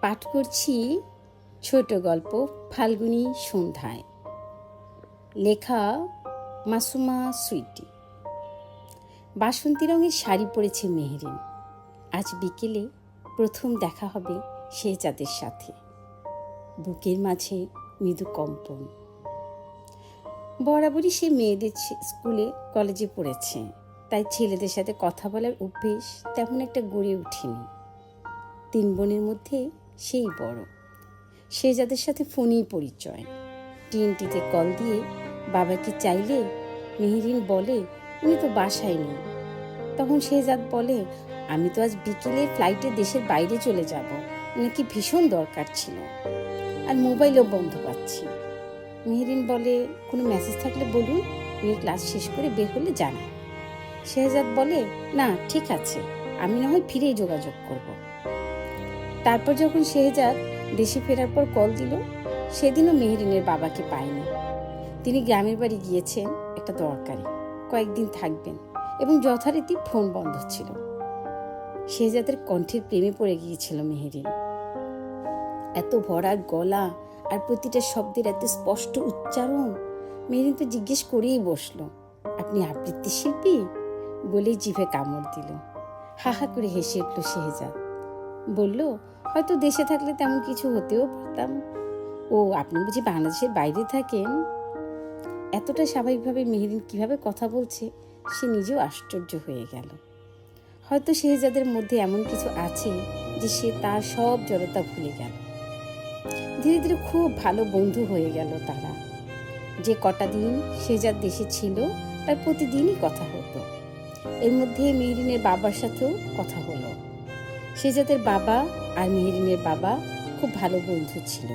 পাঠ করছি ছোট গল্প ফাল্গুনী সন্ধ্যায়, লেখা মাসুমা সুইটি। বাসন্তী রঙের শাড়ি পরেছে মেহেরিন। আজ বিকেলে প্রথম দেখা হবে শেহজাদের সাথে। বুকের মাঝে মৃদু কম্পন। বরাবরই সে মেয়েদের স্কুলে কলেজে পড়েছে, তাই ছেলেদের সাথে কথা বলার অভ্যেস তেমন একটা গড়ে ওঠেনি। 3 বোনের মধ্যে সেই বড়। শেহজাদের সাথে ফোনেই পরিচয়। টিএনটিতে কল দিয়ে বাবাকে চাইলে মেহেরিন বলে উনি তো বাসায় নেই। তখন শেহজাদ বলে, আমি তো আজ বিকেলে ফ্লাইটে দেশের বাইরে চলে যাব, নাকি ভীষণ দরকার ছিল, আর মোবাইলও বন্ধ পাচ্ছি। মেহেরিন বলে, কোনো মেসেজ থাকলে বলুন, উনি ক্লাস শেষ করে বের হলে জানান। শেহজাদ বলে, না ঠিক আছে, আমি না হয় ফিরেই যোগাযোগ করব। তারপর যখন শেহজাদ দেশে ফেরার পর কল দিল, সেদিনও মেহেরিনের বাবাকে পায়নি। তিনি গ্রামের বাড়ি গিয়েছেন একটা দরকারে, কয়েকদিন থাকবেন, এবং যথারীতি ফোন বন্ধ ছিল। শেহজাদের কণ্ঠের প্রেমে পড়ে গিয়েছিল মেহেরিন। এত ভরা গলা আর প্রতিটা শব্দের এত স্পষ্ট উচ্চারণ। মেহেরিন তো জিজ্ঞেস করেই বসলো, আপনি আবৃত্তি শিল্পী? বলেই জিভে কামড় দিল। হাহা করে হেসে উঠল শেহজাদ। বলল, হয়তো দেশে থাকলে তেমন কিছু হতেও পারতাম। ও, আপনি বুঝি বাংলাদেশের বাইরে থাকেন? এতটা স্বাভাবিকভাবে মেহেরিন কিভাবে কথা বলছে সে নিজেও আশ্চর্য হয়ে গেল। হয়তো শেহজাদের মধ্যে এমন কিছু আছে যে সে তার সব জড়তা ভুলে গেল। ধীরে ধীরে খুব ভালো বন্ধু হয়ে গেল তারা। যে কটা দিন শেহজাদ দেশে ছিল তার প্রতিদিনই কথা হতো। এর মধ্যে মেহেরিনের বাবার সাথেও কথা হলো। শেহজাদের বাবা আর মেহেরিনের বাবা খুব ভালো বন্ধু ছিল।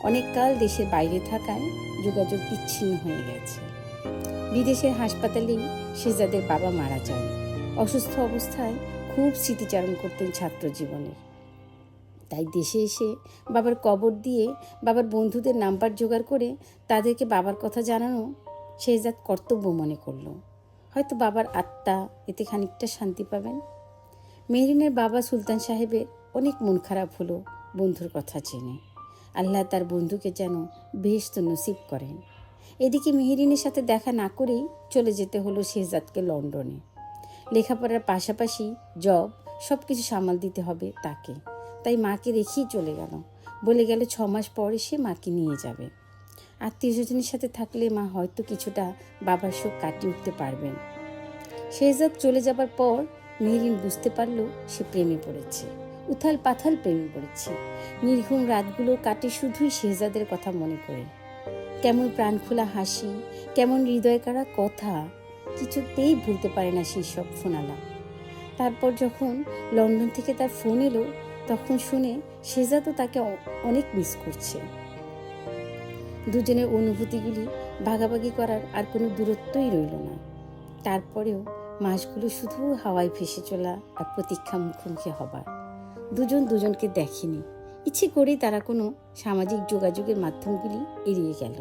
অনেক কাল দেশের বাইরে থাকায় যোগাযোগ বিচ্ছিন্ন হয়ে গেছে। বিদেশের হাসপাতালেই শেহজাদের বাবা মারা যান। অসুস্থ অবস্থায় খুব স্মৃতিচারণ করতেন ছাত্র জীবনের। তাই দেশে এসে বাবার কবর দিয়ে বাবার বন্ধুদের নাম্বার জোগাড় করে তাদেরকে বাবার কথা জানানো শেহজাদ কর্তব্য মনে করল। হয়তো বাবার আত্মা এতে খানিকটা শান্তি পাবেন। মেহেরিনের বাবা সুলতান সাহেবের অনেক মন খারাপ হলো বন্ধুর কথা জেনে। আল্লাহ তার বন্ধুকে যেন বেহেশত নসিব করেন। এদিকে মেহেরিনের সাথে দেখা না করেই চলে যেতে হলো শেহজাদকে লন্ডনে। লেখাপড়ার পাশাপাশি জব সব কিছু সামাল দিতে হবে তাকে। তাই মাকে রেখেই চলে গেল। বলে গেল 6 মাস পরে সে মাকে নিয়ে যাবে। আত্মীয় স্বজনের সাথে থাকলে মা হয়তো কিছুটা বাবার শোক কাটিয়ে উঠতে পারবেন। শেহজাদ চলে যাবার পর মেহেরিন বুঝতে পারল সে প্রেমে পড়েছে। উথাল পাথাল প্রেমে পড়েছে। নির্ঘুম রাতগুলো কাটে শুধুই শেহজাদের কথা মনে করে। কেমন প্রাণখোলা হাসি, কেমন হৃদয় কাড়া কথা, কিছুতেই ভুলতে পারে না সেই সব ফোনালাপ। তারপর যখন লন্ডন থেকে তার ফোন এলো, তখন শুনে শেহজাদও তাকে অনেক মিস করছে। দুজনের অনুভূতিগুলি ভাগাভাগি করার আর কোনো দূরত্বই রইল না। তারপরেও মাসগুলো শুধু হাওয়ায় ভেসে চলা আর প্রতীক্ষা মুখোমুখি হবার। দুজন দুজনকে দেখেনি। ইচ্ছে করেই তারা কোনো সামাজিক যোগাযোগের মাধ্যমগুলি এড়িয়ে গেল।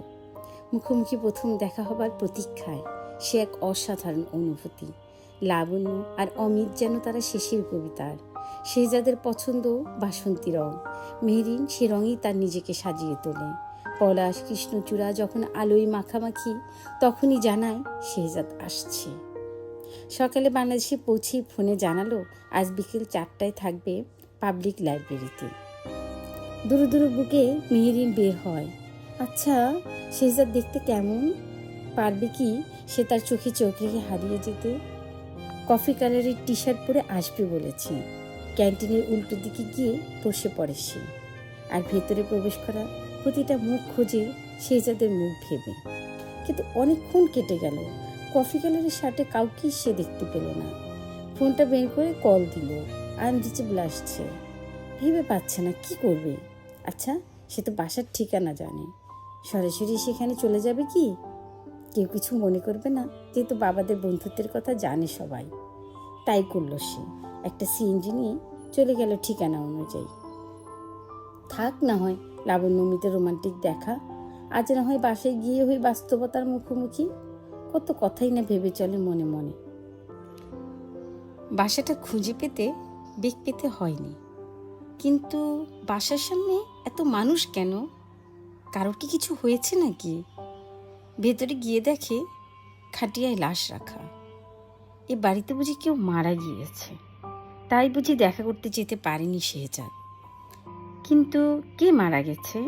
মুখোমুখি প্রথম দেখা হবার প্রতীক্ষায় সে এক অসাধারণ অনুভূতি। লাবণ্য আর অমিত যেন তারা শেষের কবিতার। শেহজাদের পছন্দ বাসন্তী রং। মেহেরিন সে রঙেই তার নিজেকে সাজিয়ে তোলে। পলাশ কৃষ্ণচূড়া যখন আলোয় মাখামাখি, তখনই জানায় শেহজাদ আসছে। সকালে বাংলাদেশে পৌঁছেই ফোনে জানালো আজ বিকেল 4টায় থাকবে পাবলিক লাইব্রেরিতে। দূর দূর বুকে মেহেরিন বের হয়। আচ্ছা, শেহজাদ দেখতে কেমন? পারবে কি সে তার চোখে চোখে হারিয়ে যেতে? কফি কালারের টি শার্ট পরে আসবে বলেছে। ক্যান্টিনের উল্টো দিকে গিয়ে বসে পড়ে সে। আর ভেতরে প্রবেশ করা প্রতিটা মুখ খোঁজে শেহজাদের মুখ ভেবে। কিন্তু অনেকক্ষণ কেটে গেল। কফি কালারের শার্টে কাউকেই সে দেখতে পেল না। ফোনটা বের করে কল দিল, আনরিচেবল আসছে। ভেবে পাচ্ছে না কি করবে। আচ্ছা, সে তো বাসার ঠিকানা জানে। সরাসরি সেখানে চলে যাবে কি? কেউ কিছু মনে করবে না, যেহেতু বাবাদের বন্ধুত্বের কথা জানে সবাই। তাই করলো সে। একটা সিএনজি নিয়ে চলে গেল ঠিকানা অনুযায়ী। থাক না হয় লাবণ্য অমিতের রোমান্টিক দেখা, আজ না হয় বাসায় গিয়ে হই বাস্তবতার মুখোমুখি। কত কথাই না ভেবে চলে মনে মনে। বাসাটা খুঁজে পেতে বেগ পেতে হয়নি। কিন্তু বাসার সামনে এত মানুষ কেন? কারোর কি কিছু হয়েছে নাকি? ভেতরে গিয়ে দেখে খাটিয়ায় লাশ রাখা। এ বাড়িতে বুঝি কেউ মারা গিয়েছে, তাই বুঝি দেখা করতে যেতে পারেনি শেহজাদ। কিন্তু কে মারা গেছে?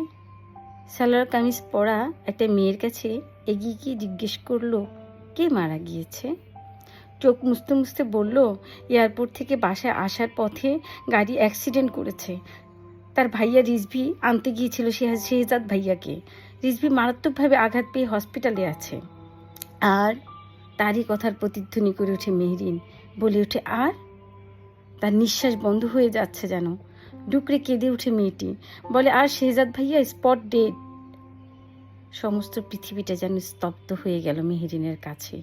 সালোয়ার কামিজ পরা একটা মেয়ের কাছে এগিয়ে গিয়ে জিজ্ঞেস করলো, কে মারা গিয়েছে? চোখ মুছতে মুছতে বলল, এয়ারপোর্ট থেকে বাসায় আসার পথে গাড়ি অ্যাক্সিডেন্ট করেছে। তার ভাইয়া রিজভি আনতে গিয়েছিল শেহজাদ ভাইয়াকে। রিজভি মারাত্মকভাবে আঘাত পেয়ে হসপিটালে আছে। আর তারই কথার প্রতিধ্বনি করে ওঠে মেহরিন, বলে ওঠে আর? তার নিঃশ্বাস বন্ধ হয়ে যাচ্ছে যেন। ডুকরে কেঁদে ওঠে মেয়েটি, বলে আর শেহজাদ ভাইয়া স্পট ডেড। সমস্ত পৃথিবীটা যেন স্তব্ধ হয়ে গেল মেহরিনের কাছে।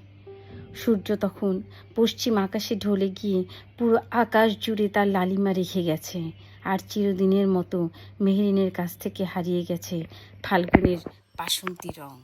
সূর্য তখন পশ্চিম আকাশে ঢলে গিয়ে পুরো আকাশ জুড়ে তার লালিমা রেখে গেছে। আর চিরদিনের মতো মেহরিনের কাছ থেকে হারিয়ে গেছে ফাল্গুনের বাসন্তী রং।